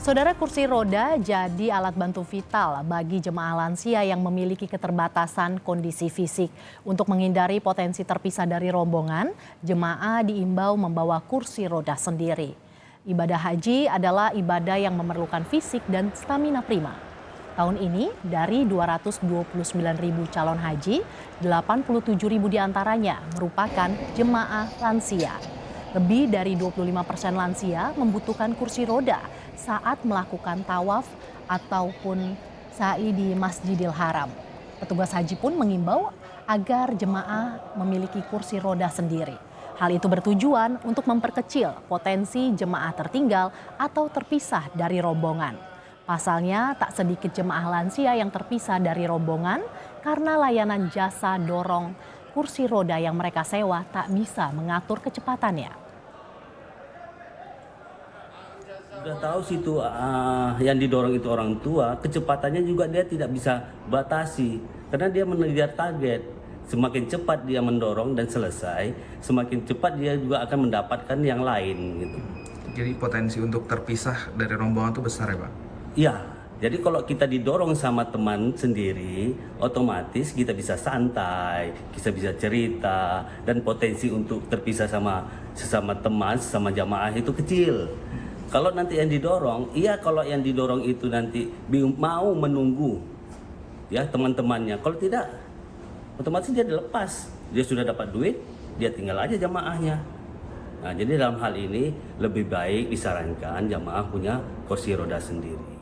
Saudara, kursi roda jadi alat bantu vital bagi jemaah lansia yang memiliki keterbatasan kondisi fisik. Untuk menghindari potensi terpisah dari rombongan, jemaah diimbau membawa kursi roda sendiri. Ibadah haji adalah ibadah yang memerlukan fisik dan stamina prima. Tahun ini dari 229.000 calon haji, 87.000 diantaranya merupakan jemaah lansia. Lebih dari 25% lansia membutuhkan kursi roda saat melakukan tawaf ataupun sa'i di Masjidil Haram. Petugas haji pun mengimbau agar jemaah memiliki kursi roda sendiri. Hal itu bertujuan untuk memperkecil potensi jemaah tertinggal atau terpisah dari rombongan. Pasalnya, tak sedikit jemaah lansia yang terpisah dari rombongan karena layanan jasa dorong kursi roda yang mereka sewa tak bisa mengatur kecepatannya. Udah tahu situ yang didorong itu orang tua, kecepatannya juga dia tidak bisa batasi karena dia mengejar target. Semakin cepat dia mendorong dan selesai, semakin cepat dia juga akan mendapatkan yang lain gitu. Jadi potensi untuk terpisah dari rombongan itu besar ya Pak? Iya, jadi kalau kita didorong sama teman sendiri, otomatis kita bisa santai, kita bisa cerita, dan potensi untuk terpisah sama sesama teman, sesama jamaah itu kecil. Kalau nanti yang didorong, kalau yang didorong itu nanti mau menunggu ya teman-temannya. Kalau tidak, otomatis dia dilepas. Dia sudah dapat duit, dia tinggal aja jamaahnya. Nah, jadi dalam hal ini lebih baik disarankan jamaah punya kursi roda sendiri.